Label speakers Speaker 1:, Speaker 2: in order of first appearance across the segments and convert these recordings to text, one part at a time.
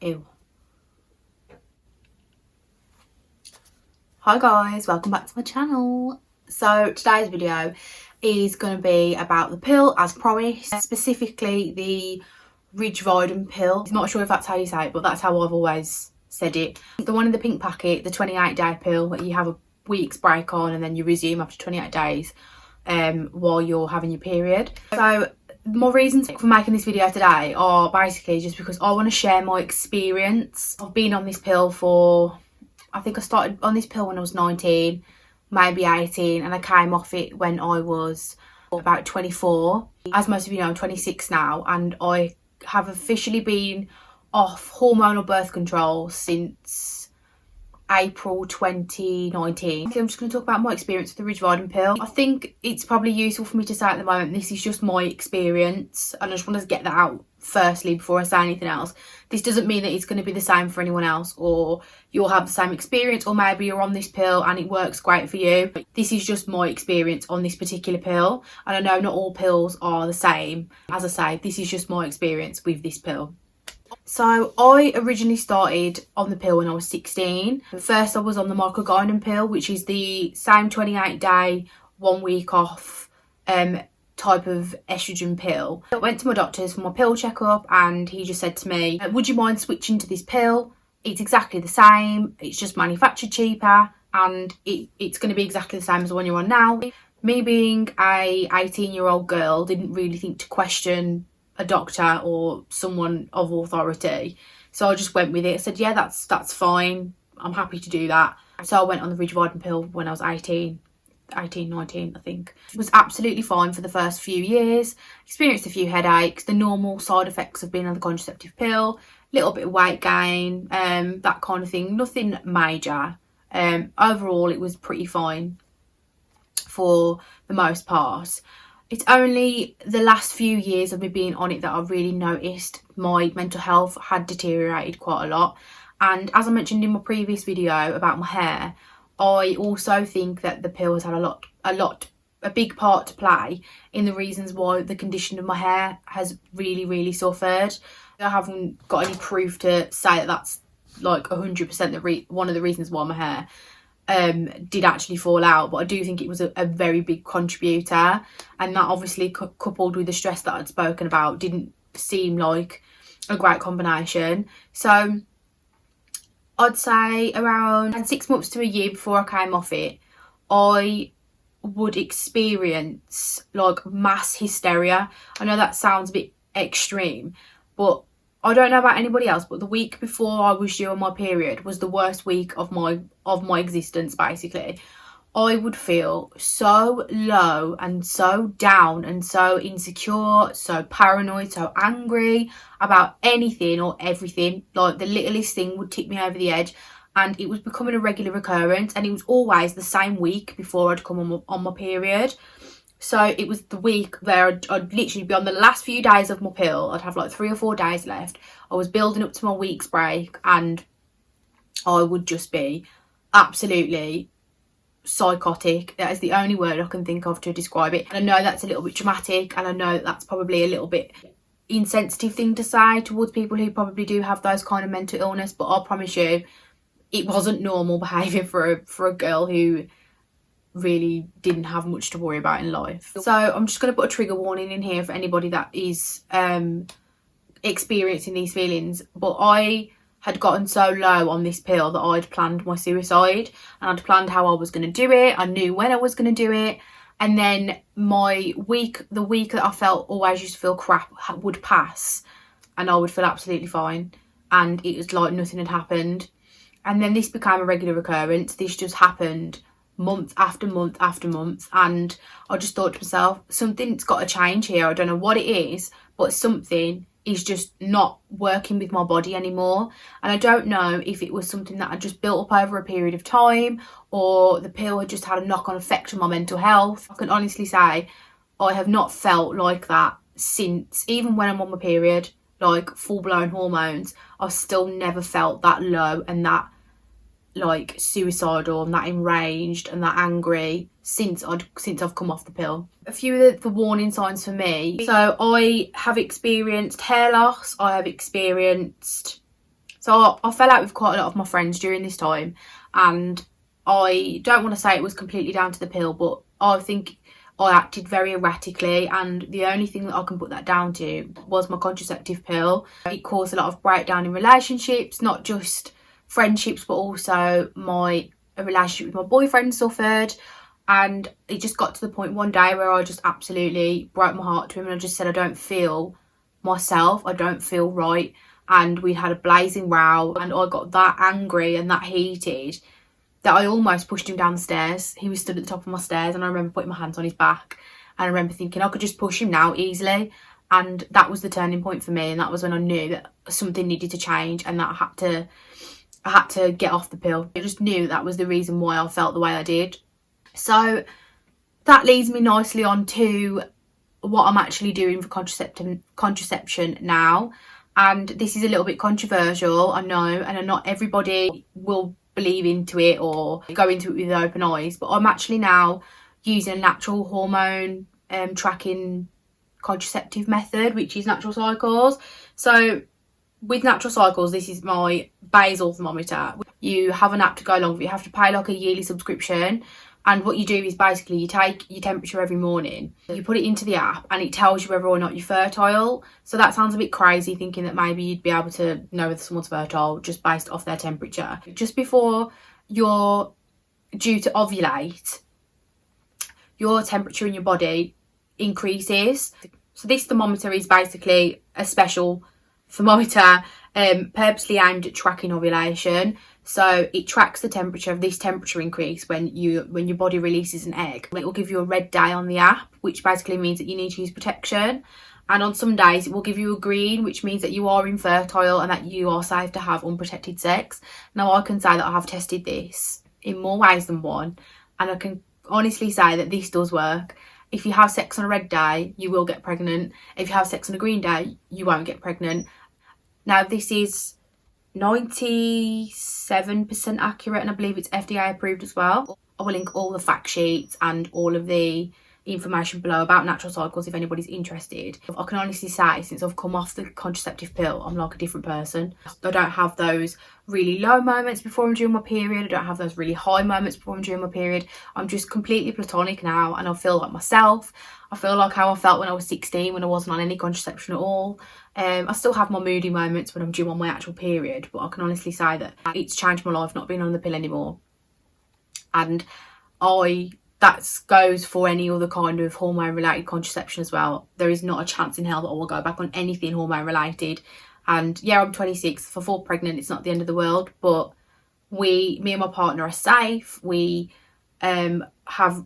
Speaker 1: Ew. Hi guys, welcome back to my channel. So today's video is going to be about the pill as promised, specifically the Rigevidon pill. I'm not sure if that's how you say it, but that's how I've always said it. The one in the pink packet, the 28-day pill that you have a week's break on and then you resume after 28 days while you're having your period. So my reasons for making this video today are basically just because I want to share my experience. I've been on this pill for, I think I started on this pill when I was 19, maybe 18, and I came off it when I was about 24. As most of you know, I'm 26 now, and I have officially been off hormonal birth control since April 2019. I'm just going to talk about my experience with the Rigevidon pill. I think it's probably useful for me to say at the moment, this is just my experience, and I just want to get that out firstly before I say anything else. This doesn't mean that it's going to be the same for anyone else, or you'll have the same experience, or maybe you're on this pill and it works great for you. This is just my experience on this particular pill, and I know not all pills are the same. As I say, this is just my experience with this pill. So I originally started on the pill when I was 16. First I was on the Rigevidon pill, which is the same 28-day, 1 week off type of estrogen pill. I went to my doctor's for my pill checkup and he just said to me, would you mind switching to this pill? It's exactly the same, it's just manufactured cheaper, and it's going to be exactly the same as the one you're on now. Me being a 18-year-old girl didn't really think to question a doctor or someone of authority, so I just went with it. I said, yeah, that's fine, I'm happy to do that. So I went on the Rigevidon pill when I was 19, I think. It was absolutely fine for the first few years. Experienced a few headaches, the normal side effects of being on the contraceptive pill, little bit of weight gain, that kind of thing, nothing major. Overall it was pretty fine for the most part. It's only the last few years of me being on it that I've really noticed my mental health had deteriorated quite a lot. And as I mentioned in my previous video about my hair, I also think that the pill has had a big part to play in the reasons why the condition of my hair has really suffered. I haven't got any proof to say that that's like 100% one of the reasons why my hair did actually fall out, but I do think it was a very big contributor, and that obviously coupled with the stress that I'd spoken about didn't seem like a great combination. So I'd say around 6 months to a year before I came off it, I would experience like mass hysteria. I know that sounds a bit extreme, but I don't know about anybody else, but the week before I was due on my period was the worst week of my existence, basically. I would feel so low and so down and so insecure, so paranoid, so angry about anything or everything. Like the littlest thing would tip me over the edge, and it was becoming a regular recurrence, and it was always the same week before I'd come on my period. So it was the week where I'd literally be on the last few days of my pill. I'd have like 3 or 4 days left. I was building up to my week's break, and I would just be absolutely psychotic. That is the only word I can think of to describe it. And I know that's a little bit dramatic, and I know that's probably a little bit insensitive thing to say towards people who probably do have those kind of mental illness, but I promise you it wasn't normal behaviour for a girl who really didn't have much to worry about in life. So I'm just going to put a trigger warning in here for anybody that is experiencing these feelings. But I had gotten so low on this pill that I'd planned my suicide, and I'd planned how I was going to do it. I knew when I was going to do it, and then the week that I felt always used to feel crap would pass, and I would feel absolutely fine, and it was like nothing had happened. And then this became a regular recurrence. This just happened month after month after month, and I just thought to myself, something's got to change here. I don't know what it is, but something is just not working with my body anymore. And I don't know if it was something that had just built up over a period of time, or the pill had just had a knock-on effect on my mental health. I can honestly say I have not felt like that since, even when I'm on my period, like full-blown hormones, I've still never felt that low and that like suicidal and that enraged and that angry since I've come off the pill. A few of the warning signs for me. So I have experienced hair loss, I have experienced So I fell out with quite a lot of my friends during this time, and I don't want to say it was completely down to the pill, but I think I acted very erratically, and the only thing that I can put that down to was my contraceptive pill. It caused a lot of breakdown in relationships, not just friendships, but also my relationship with my boyfriend suffered. And it just got to the point one day where I just absolutely broke my heart to him, and I just said, I don't feel myself, I don't feel right. And we had a blazing row, and I got that angry and that heated that I almost pushed him down the stairs. He was stood at the top of my stairs, and I remember putting my hands on his back, and I remember thinking I could just push him now easily. And that was the turning point for me, and that was when I knew that something needed to change, and that I had to get off the pill. I just knew that was the reason why I felt the way I did. So that leads me nicely on to what I'm actually doing for contraception now. And this is a little bit controversial, I know, and not everybody will believe into it or go into it with open eyes, but I'm actually now using a natural hormone tracking contraceptive method, which is natural cycles. So with natural cycles, this is my basal thermometer. You have an app to go along with it. You have to pay like a yearly subscription, and what you do is basically you take your temperature every morning, you put it into the app, and it tells you whether or not you're fertile. So that sounds a bit crazy, thinking that maybe you'd be able to know whether someone's fertile just based off their temperature. Just before you're due to ovulate, your temperature in your body increases. So this thermometer is basically a special thermometer purposely aimed at tracking ovulation. So it tracks the temperature of this temperature increase when your body releases an egg. It will give you a red day on the app, which basically means that you need to use protection. And on some days it will give you a green, which means that you are infertile and that you are safe to have unprotected sex. Now I can say that I have tested this in more ways than one, and I can honestly say that this does work. If you have sex on a red day, you will get pregnant. If you have sex on a green day, you won't get pregnant. Now this is 97% accurate, and I believe it's FDA approved as well. I will link all the fact sheets and all of the information below about natural cycles if anybody's interested. I can honestly say, since I've come off the contraceptive pill, I'm like a different person. I don't have those really low moments before I'm during my period. I don't have those really high moments before I'm during my period. I'm just completely platonic now, and I feel like myself. I feel like how I felt when I was 16, when I wasn't on any contraception at all. I still have my moody moments when I'm due on my actual period, but I can honestly say that it's changed my life not being on the pill anymore. And that goes for any other kind of hormone related contraception as well. There is not a chance in hell that I will go back on anything hormone related. And yeah, I'm 26. If I fall pregnant, it's not the end of the world, but me and my partner are safe. We have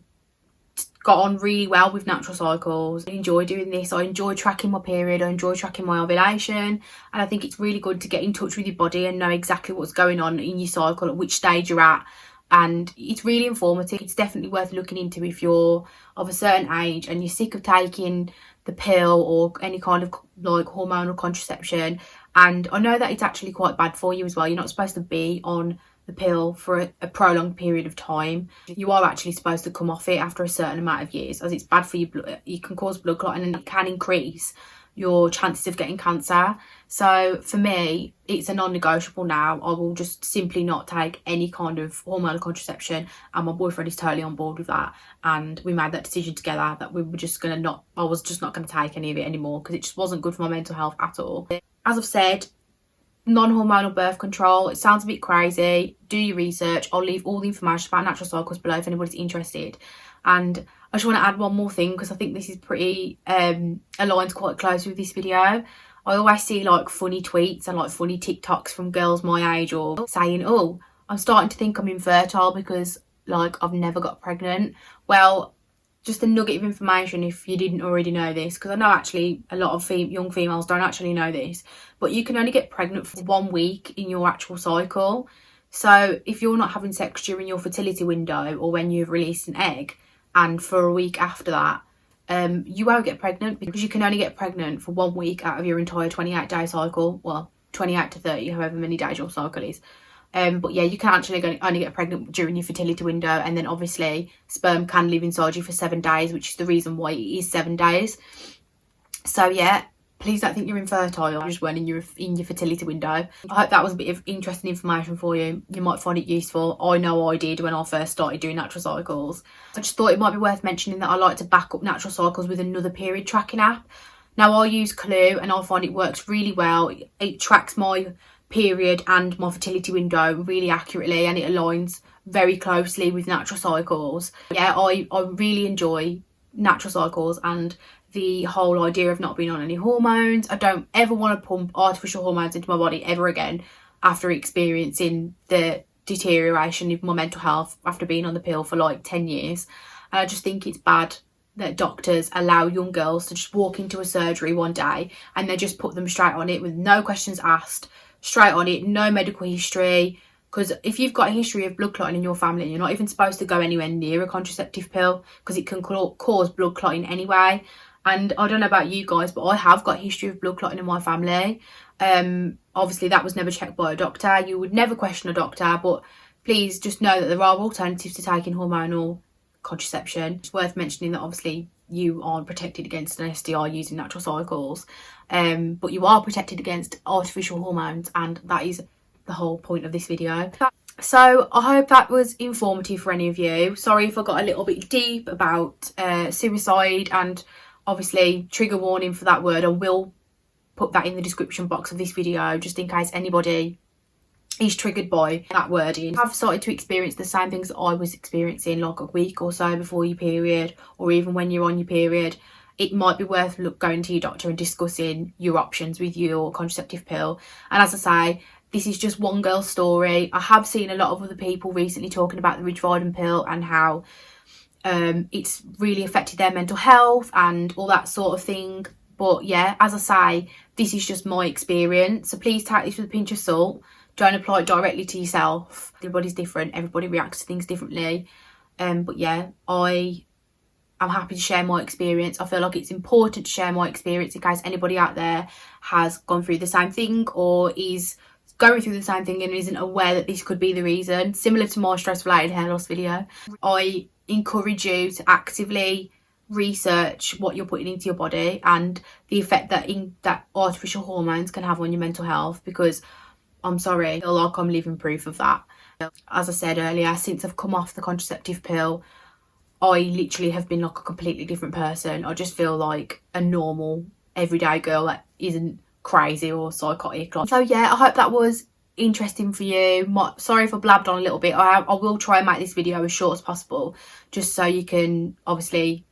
Speaker 1: got on really well with natural cycles. I enjoy doing this. I enjoy tracking my period. I enjoy tracking my ovulation, and I think it's really good to get in touch with your body and know exactly what's going on in your cycle, at which stage you're at. And it's really informative. It's definitely worth looking into if you're of a certain age and you're sick of taking the pill or any kind of like hormonal contraception. And I know that it's actually quite bad for you as well. You're not supposed to be on the pill for a prolonged period of time. You are actually supposed to come off it after a certain amount of years, as it's bad for your blood. It can cause blood clotting, and it can increase your chances of getting cancer. So for me, it's a non-negotiable now. I will just simply not take any kind of hormonal contraception, and my boyfriend is totally on board with that. And we made that decision together that we were just gonna I was just not gonna take any of it anymore, because it just wasn't good for my mental health at all. As I've said, non-hormonal birth control, it sounds a bit crazy. Do your research. I'll leave all the information about natural cycles below if anybody's interested. And I just want to add one more thing, because I think this is pretty aligns quite close with this video. I always see like funny tweets and like funny TikToks from girls my age or saying, oh, I'm starting to think I'm infertile because like I've never got pregnant. Well, just a nugget of information if you didn't already know this, because I know actually a lot of young females don't actually know this, but you can only get pregnant for 1 week in your actual cycle. So if you're not having sex during your fertility window or when you've released an egg, and for a week after that, you won't get pregnant, because you can only get pregnant for 1 week out of your entire 28-day cycle. Well, 28 to 30, however many days your cycle is. But yeah, you can actually only get pregnant during your fertility window, and then obviously sperm can live inside you for 7 days, which is the reason why it is 7 days. So yeah, Please don't think you're infertile, you just weren't in your fertility window. I hope that was a bit of interesting information for you. You might find it useful. I know I did when I first started doing natural cycles. I just thought it might be worth mentioning that I like to back up natural cycles with another period tracking app. Now I use Clue and I find it works really well. It tracks my period and my fertility window really accurately, and it aligns very closely with natural cycles. Yeah, I really enjoy natural cycles and the whole idea of not being on any hormones. I don't ever want to pump artificial hormones into my body ever again after experiencing the deterioration of my mental health after being on the pill for like 10 years. And I just think it's bad that doctors allow young girls to just walk into a surgery one day and they just put them straight on it with no questions asked, straight on it, no medical history. Because if you've got a history of blood clotting in your family, you're not even supposed to go anywhere near a contraceptive pill because it can cause blood clotting anyway. And I don't know about you guys, but I have got a history of blood clotting in my family. Obviously, that was never checked by a doctor. You would never question a doctor, but please just know that there are alternatives to taking hormonal contraception. It's worth mentioning that obviously you aren't protected against an STI using natural cycles, but you are protected against artificial hormones, and that is the whole point of this video. So I hope that was informative for any of you. Sorry if I got a little bit deep about suicide, and obviously trigger warning for that word. I will put that in the description box of this video just in case anybody is triggered by that wording. I've started to experience the same things that I was experiencing like a week or so before your period, or even when you're on your period. It might be worth going to your doctor and discussing your options with your contraceptive pill. And as I say, this is just one girl's story. I have seen a lot of other people recently talking about the Rigevidon pill and how it's really affected their mental health and all that sort of thing. But yeah, as I say, this is just my experience, so please take this with a pinch of salt. Don't apply it directly to yourself. Everybody's different, everybody reacts to things differently. But yeah, I'm happy to share my experience. I feel like it's important to share my experience in case anybody out there has gone through the same thing or is going through the same thing and isn't aware that this could be the reason. Similar to my stress related hair loss video, I encourage you to actively research what you're putting into your body and the effect that artificial hormones can have on your mental health, because I'm sorry, I feel like I'm living proof of that. As I said earlier, since I've come off the contraceptive pill, I literally have been like a completely different person. I just feel like a normal everyday girl that isn't crazy or psychotic. So yeah, I hope that was interesting for you. Sorry if I blabbed on a little bit. I will try and make this video as short as possible, just so you can obviously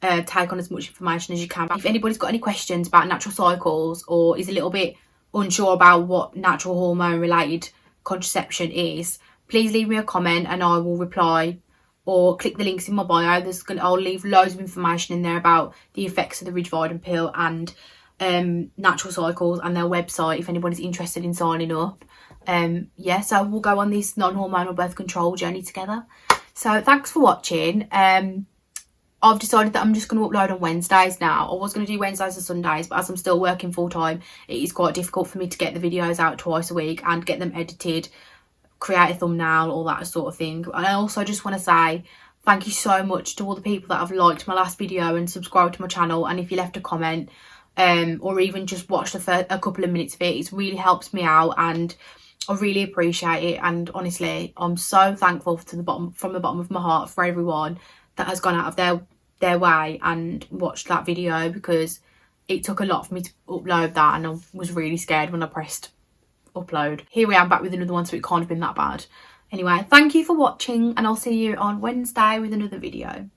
Speaker 1: take on as much information as you can. If anybody's got any questions about natural cycles or is a little bit unsure about what natural hormone related contraception is, please leave me a comment and I will reply, or click the links in my bio. I'll leave loads of information in there about the effects of the Rigevidon pill and natural cycles and their website if anybody's interested in signing up. Yeah, so we'll go on this non-hormonal birth control journey together. So thanks for watching. I've decided that I'm just going to upload on Wednesdays now. I was going to do Wednesdays and Sundays, but as I'm still working full time, it is quite difficult for me to get the videos out twice a week and get them edited, create a thumbnail, all that sort of thing. And I also just want to say thank you so much to all the people that have liked my last video and subscribed to my channel. And if you left a comment or even just watched a couple of minutes of it, it really helps me out and I really appreciate it. And honestly, I'm so thankful from the bottom of my heart for everyone that has gone out of their way and watched that video, because it took a lot for me to upload that and I was really scared when I pressed upload. Here we are back with another one, so it can't have been that bad. Anyway, thank you for watching and I'll see you on Wednesday with another video.